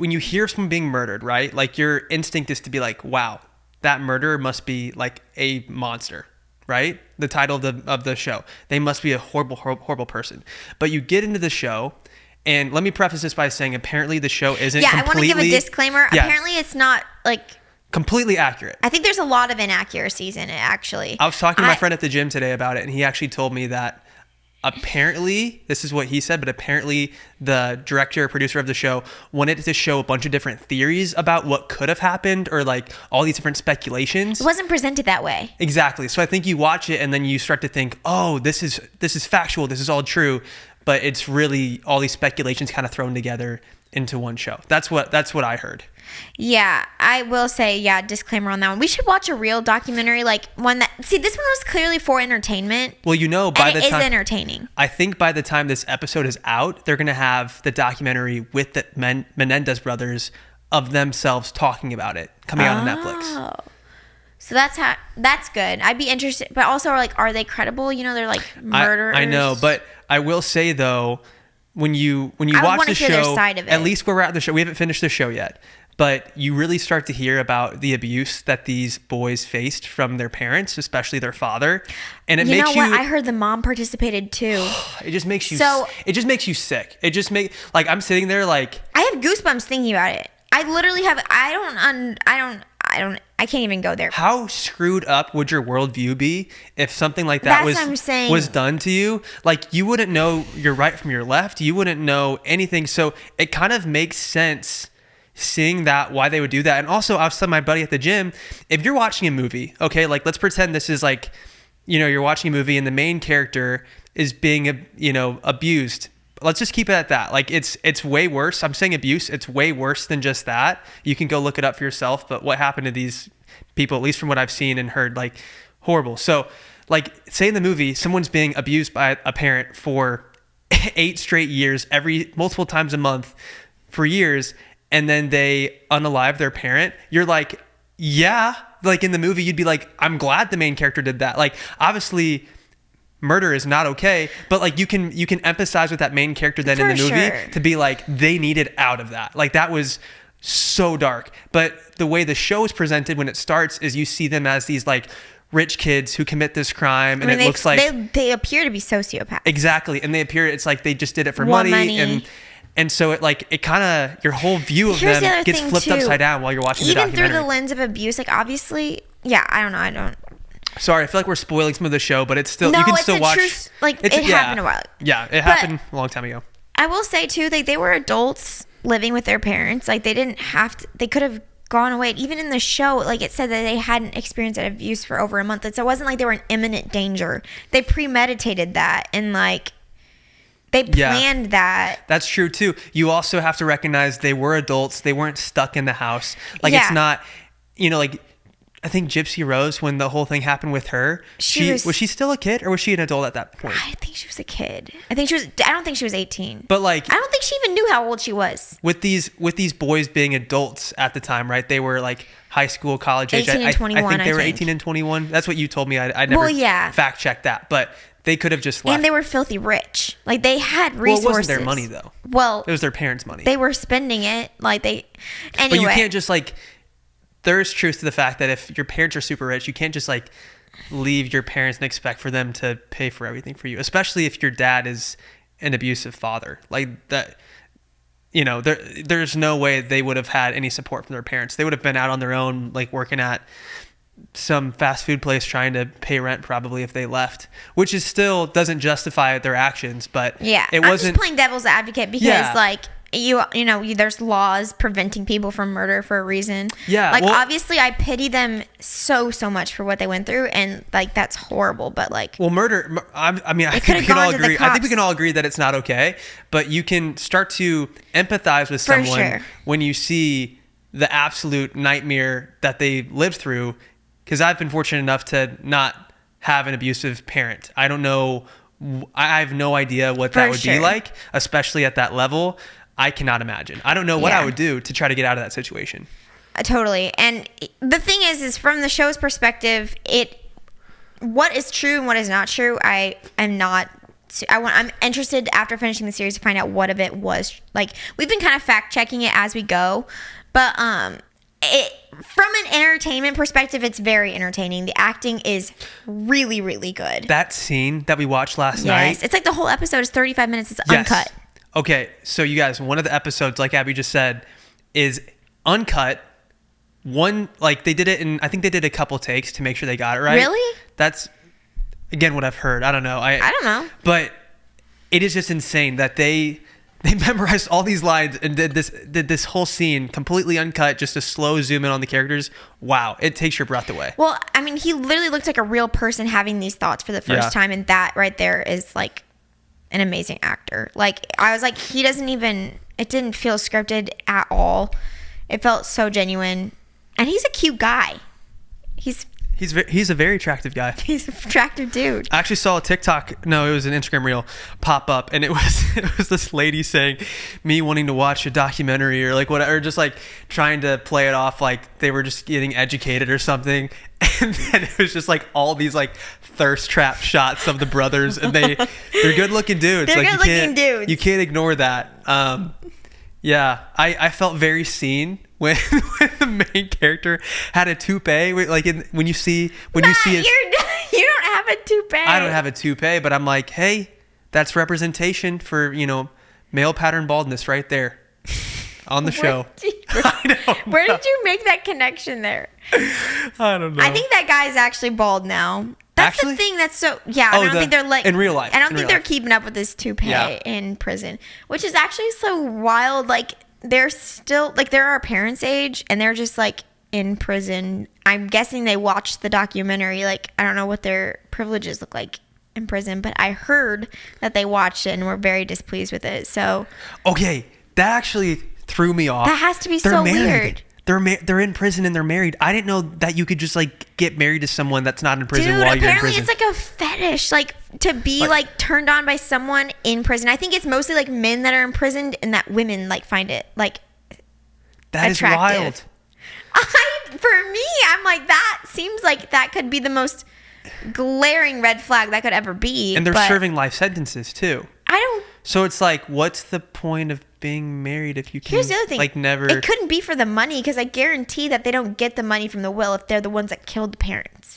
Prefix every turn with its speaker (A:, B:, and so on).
A: when you hear someone being murdered, right? Like your instinct is to be like, wow, that murderer must be like a monster, right? The title of the show. They must be a horrible, horrible, horrible person. But you get into the show, and let me preface this by saying apparently the show isn't
B: I want to give a disclaimer.
A: Yeah.
B: Apparently it's not like
A: completely accurate.
B: I think there's a lot of inaccuracies in it, actually.
A: I was talking to my friend at the gym today about it, and he actually told me that apparently, this is what he said, but apparently the director or producer of the show wanted to show a bunch of different theories about what could have happened, or like all these different speculations.
B: It wasn't presented that way.
A: Exactly. So I think you watch it and then you start to think, oh, this is factual. This is all true. But it's really all these speculations kind of thrown together into one show. That's what I heard.
B: Yeah, I will say, disclaimer on that one. We should watch a real documentary, like one that, this one was clearly for entertainment.
A: Well, by the time,
B: is entertaining.
A: I think by the time this episode is out, they're going to have the documentary with the Menendez brothers of themselves talking about it coming out on Netflix.
B: So that's good. I'd be interested, but also are they credible? They're like murderers.
A: I know, but I will say though, when you watch the show, at least where we're at the show, we haven't finished the show yet. But you really start to hear about the abuse that these boys faced from their parents, especially their father. And it makes you...
B: I heard the mom participated too.
A: It just makes you... it just makes you sick. It just makes... Like, I'm sitting there like...
B: I have goosebumps thinking about it. I literally have... I can't even go there.
A: How screwed up would your worldview be if something like that was done to you? Like, you wouldn't know your right from your left. You wouldn't know anything. So it kind of makes sense seeing that, why they would do that. And also, I was telling my buddy at the gym, if you're watching a movie, okay, like let's pretend this is like, you're watching a movie and the main character is being, abused. Let's just keep it at that. Like it's way worse. I'm saying abuse. It's way worse than just that. You can go look it up for yourself. But what happened to these people, at least from what I've seen and heard, like horrible. So like say in the movie, someone's being abused by a parent for 8 straight years, multiple times a month for years. And then they unalive their parent, you're like, yeah. Like in the movie, you'd be like, I'm glad the main character did that. Like, obviously, murder is not okay, but like you can empathize with that main character then in the movie to be like, they needed out of that. Like that was so dark. But the way the show is presented when it starts is you see them as these like rich kids who commit this crime, and it looks like
B: they appear to be sociopaths.
A: Exactly, and it's like they just did it for money. And so it kind of, your whole view of them gets flipped upside down while you're watching the documentary.
B: Even through the lens of abuse, like obviously, I don't know.
A: Sorry, I feel like we're spoiling some of the show, but it's still, you can still watch.
B: It happened a while.
A: Yeah, it happened a long time ago.
B: I will say too, like they were adults living with their parents. Like they didn't have to, they could have gone away. Even in the show, like it said that they hadn't experienced that abuse for over a month. And so it wasn't like they were in imminent danger. They premeditated that and like, they planned that. That's
A: true too. You also have to recognize they were adults. They weren't stuck in the house. Like it's not, like I think Gypsy Rose, when the whole thing happened with her, was she still a kid or was she an adult at that point?
B: I think she was a kid. I don't think she was 18.
A: But like,
B: I don't think she even knew how old she was.
A: With these boys being adults at the time, right? They were like high school, college age.
B: 18 and 21.
A: I think they were 18 and 21. That's what you told me. I never fact checked that, but they could have just left.
B: And they were filthy rich. Like they had resources.
A: Well, it wasn't their money though.
B: Well,
A: it was their parents' money.
B: They were spending it. Anyway.
A: But you can't just like, there's truth to the fact that if your parents are super rich, you can't just like leave your parents and expect for them to pay for everything for you, especially if your dad is an abusive father. Like that, there's no way they would have had any support from their parents. They would have been out on their own, like working at some fast food place trying to pay rent probably if they left, which is still doesn't justify their actions. But it wasn't. I'm just
B: playing devil's advocate because like there's laws preventing people from murder for a reason.
A: Yeah.
B: Like obviously I pity them so much for what they went through, and like that's horrible. But like,
A: murder. I think we can all agree. I think we can all agree that it's not okay. But you can start to empathize with someone when you see the absolute nightmare that they lived through. Because I've been fortunate enough to not have an abusive parent. I don't know. I have no idea what that would be like, especially at that level. I cannot imagine. I don't know what I would do to try to get out of that situation.
B: Totally. And the thing is from the show's perspective, what is true and what is not true, I am not I'm interested after finishing the series to find out what of it was like. We've been kind of fact checking it as we go, but from an entertainment perspective, it's very entertaining. The acting is really, really good.
A: That scene that we watched last night.
B: Yes, it's like the whole episode is 35 minutes. It's uncut.
A: Okay, so you guys, one of the episodes, like Abby just said, is uncut. One, like they did it in, I think they did a couple takes to make sure they got it right.
B: Really?
A: That's, again, what I've heard. I don't know.
B: I don't know.
A: But it is just insane that they memorized all these lines and did this whole scene completely uncut, just a slow zoom in on the characters. Wow, it takes your breath away.
B: Well, I mean, he literally looked like a real person having these thoughts for the first time, and that right there is like an amazing actor. Like, I was like, it didn't feel scripted at all. It felt so genuine, and he's a cute guy.
A: He's a very attractive guy.
B: He's an attractive dude.
A: I actually saw a TikTok. No, it was an Instagram reel pop up, and it was this lady saying, "Me wanting to watch a documentary or like whatever, just like trying to play it off like they were just getting educated or something." And then it was just like all these like thirst trap shots of the brothers, and they're good looking dudes.
B: They're
A: like,
B: good looking dudes.
A: You can't ignore that. Yeah, I felt very seen when the main character had a toupee. Like when you see his,
B: you don't have a toupee.
A: I don't have a toupee, but I'm like, hey, that's representation for male pattern baldness right there on the show.
B: Where did you make that connection there?
A: I don't know.
B: I think that guy's actually bald now. That's the thing that's so... Yeah, I don't think they're like...
A: In real life.
B: I don't think they're keeping up with this toupee in prison, which is actually so wild. Like, they're still... Like, they're our parents' age, and they're just, like, in prison. I'm guessing they watched the documentary. Like, I don't know what their privileges look like in prison, but I heard that they watched it and were very displeased with it, so... Okay,
A: that actually threw me off.
B: That has to be so weird.
A: They're in prison and they're married. I didn't know that you could just like get married to someone that's not in prison while you're in prison.
B: Apparently it's like a fetish, like to be like turned on by someone in prison. I think it's mostly like men that are imprisoned and that women like find it like
A: that attractive. Is wild.
B: For me, I'm like, that seems like that could be the most glaring red flag that could ever be.
A: And they're serving life sentences too. So it's like, what's the point of being married if you can?
B: Here's the other thing.
A: Like never.
B: It couldn't be for the money, because I guarantee that they don't get the money from the will if they're the ones that killed the parents.